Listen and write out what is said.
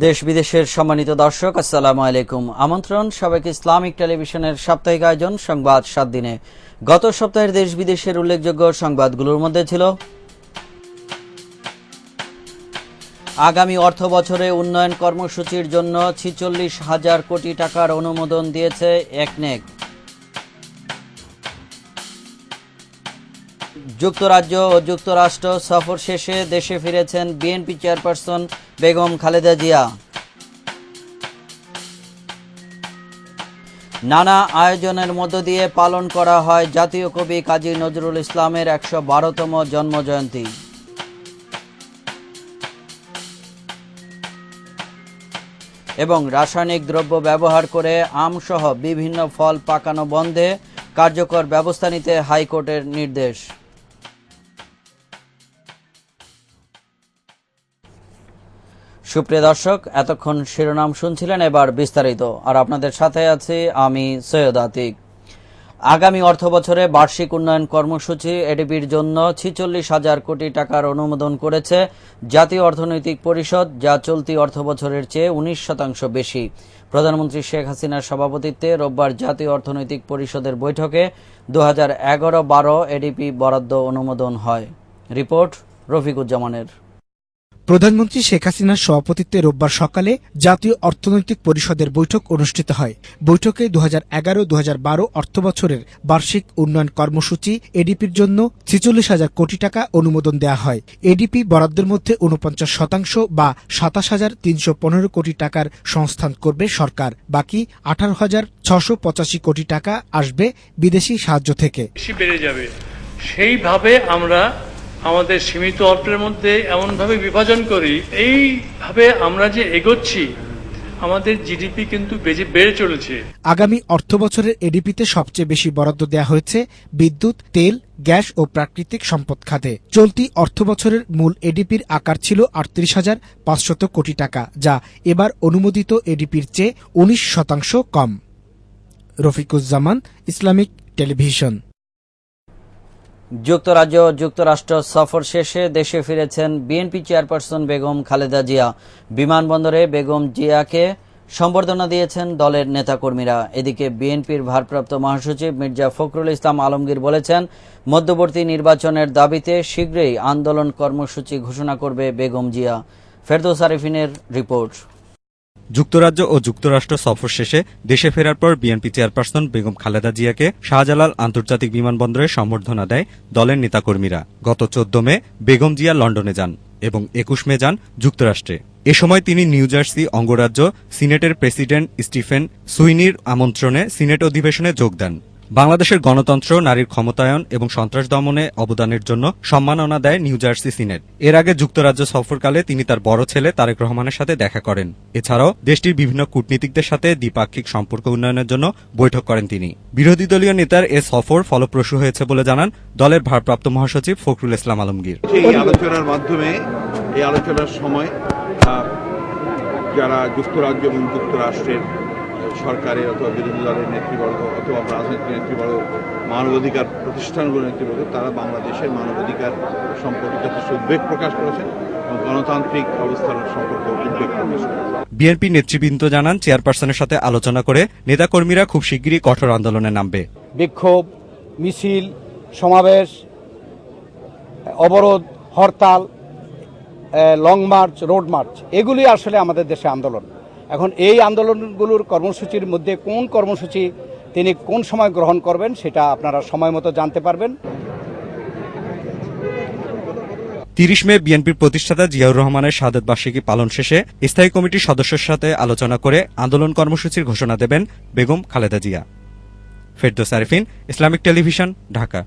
দেশ বিদেশের সম্মানিত দর্শক, আসসালামু আলাইকুম। আমন্ত্রণ সবাইকে ইসলামিক টেলিভিশনের সাপ্তাহিক আয়োজন সংবাদ 7 দিনে। গত সপ্তাহের দেশ বিদেশের উল্লেখযোগ্য সংবাদগুলোর মধ্যে ছিল: আগামী অর্থ বছরে উন্নয়ন কর্মসূচির জন্য 46,000 কোটি টাকার অনুমোদন দিয়েছে একনেক। যুক্তরাজ্য ও যুক্তরাষ্ট্র সফর শেষে দেশে ফিরেছেন বিএনপি চেয়ারপারসন বেগম খালেদা জিয়া। নানা আয়োজনের মধ্য দিয়ে পালন করা হয় জাতীয় কবি কাজী নজরুল ইসলামের 112তম জন্মজয়ন্তী। এবং রাসায়নিক দ্রব্য ব্যবহার করে আমসহ বিভিন্ন ফল পাকানো বন্ধে কার্যকর ব্যবস্থা নিতে হাইকোর্টের নির্দেশ। সুপ্রিয় দর্শক, এতক্ষণ শিরোনাম শুনছিলেন, এবার বিস্তারিত। আর আপনাদের সাথে আছি আমি সৈয়দ আতিক। আগামী অর্থ বছরে বার্ষিক উন্নয়ন কর্মসূচি এডিপির জন্য 46,000 কোটি টাকার অনুমোদন করেছে জাতীয় অর্থনৈতিক পরিষদ, যা চলতি অর্থ বছরের চেয়ে 19% বেশি। প্রধানমন্ত্রী শেখ হাসিনার সভাপতিত্বে রোববার জাতীয় অর্থনৈতিক পরিষদের বৈঠকে 2011-12 এডিপি বরাদ্দ অনুমোদন হয়। রিপোর্ট রফিকুজ্জামানের। প্রধানমন্ত্রী শেখ হাসিনার সভাপতিত্বে রোববার সকালে জাতীয় অর্থনৈতিক পরিষদের বৈঠক অনুষ্ঠিত হয়। বৈঠকে 2011-2012 অর্থবছরের বার্ষিক উন্নয়ন কর্মসূচি এডিপির জন্য 46,000 কোটি টাকা অনুমোদন দেওয়া হয়। এডিপি বরাদ্দের মধ্যে 49% বা 27,315 কোটি টাকার সংস্থান করবে সরকার। বাকি 18,685 কোটি টাকা আসবে বিদেশি সাহায্য থেকে। বেড়ে যাবে সেইভাবে আমরা আমাদের সীমিত অর্থের মধ্যে এমনভাবে বিভাজন করি, এইভাবে আমরা যে এগোচ্ছি আমাদের জিডিপি কিন্তু বেড়ে চলেছে। আগামী অর্থ বছরের এডিপিতে সবচেয়ে বেশি বরাদ্দ দেওয়া হয়েছে বিদ্যুৎ, তেল, গ্যাস ও প্রাকৃতিক সম্পদ খাতে। চলতি অর্থ বছরের মূল এডিপির আকার ছিল 38,500 কোটি টাকা, যা এবার অনুমোদিত এডিপির চেয়ে 19% কম। Rafiquzzaman, Islamic television. যুক্তরাজ্য ও যুক্তরাষ্ট্র সফর শেষে দেশে ফিরেছেন বিএনপি চেয়ারপারসন বেগম খালেদা জিয়া। বিমানবন্দরে বেগম জিয়াকে সম্বর্ধনা দিয়েছেন দলের নেতাকর্মীরা। এদিকে বিএনপির ভারপ্রাপ্ত মহাসচিব মির্জা ফখরুল ইসলাম আলমগীর বলেছেন, মধ্যবর্তী নির্বাচনের দাবিতে শীঘ্রই আন্দোলন কর্মসূচি ঘোষণা করবে বেগম জিয়া। ফেরদৌস আরিফিনের রিপোর্ট। যুক্তরাজ্য ও যুক্তরাষ্ট্র সফর শেষে দেশে ফেরার পর বিএনপি চেয়ারপারসন বেগম খালেদা জিয়াকে শাহজালাল আন্তর্জাতিক বিমানবন্দরে সম্বর্ধনা দেয় দলের নেতাকর্মীরা। গত 14 মে বেগম জিয়া লন্ডনে যান এবং 21 মে যান যুক্তরাষ্ট্রে। এ সময় তিনি নিউ জার্সি অঙ্গরাজ্য সিনেটের প্রেসিডেন্ট স্টিফেন সুইনির আমন্ত্রণে সিনেট অধিবেশনে যোগ দেন। বাংলাদেশের গণতন্ত্র, নারীর ক্ষমতায়ন এবং সন্ত্রাস দমনে অবদানের জন্য সম্মাননা দেয় নিউ জার্সি সিনেট। এর আগে যুক্তরাজ্য সফরকালে তিনি তার বড় ছেলে তারেক রহমানের সাথে দেখা করেন। এছাড়াও দেশটির বিভিন্ন কূটনীতিকদের সাথে দ্বিপাক্ষিক সম্পর্ক উন্নয়নের জন্য বৈঠক করেন তিনি। বিরোধী দলীয় নেতার এ সফর ফলপ্রসূ হয়েছে বলে জানান দলের ভারপ্রাপ্ত মহাসচিব ফখরুল ইসলাম আলমগীর। এই আলোচনার মাধ্যমে, এই আলোচনার সময় যারা যুক্তরাজ্য এবং যুক্তরাষ্ট্রের সরকারের অথবা বিরোধী দলের নেতৃবর্গ অথবা রাজনৈতিক নেতৃবর্গ, মানবাধিকার প্রতিষ্ঠানগুলোর নেতৃবর্গ, তারা বাংলাদেশের মানবাধিকার সম্পর্কে যথেষ্ট উদ্বেগ প্রকাশ করেছেন এবং গণতান্ত্রিক অবস্থার সম্পর্কে উদ্বেগ প্রকাশ করেছেন। বিএনপি নেতৃবৃন্দ জানান, চেয়ারপারসনের সাথে আলোচনা করে নেতাকর্মীরা খুব শিগগিরই কঠোর আন্দোলনে নামবে। বিক্ষোভ, মিছিল, সমাবেশ, অবরোধ, হরতাল, লং মার্চ, রোড মার্চ, এগুলি আসলে আমাদের দেশে আন্দোলন। এখন এই আন্দোলনগুলোর কর্মসূচির মধ্যে কোন কর্মসূচি তিনি কোন সময় গ্রহণ করবেন সেটা আপনারা সময় মতো জানতে পারবেন। 30 মে বিএনপির প্রতিষ্ঠাতা জিয়াউর রহমানের শাহাদত বার্ষিকী পালন শেষে স্থায়ী কমিটির সদস্যদের সাথে আলোচনা করে আন্দোলন কর্মসূচির ঘোষণা দেবেন বেগম খালেদা জিয়া। Ferdous Arefin, Islamic television, Dhaka.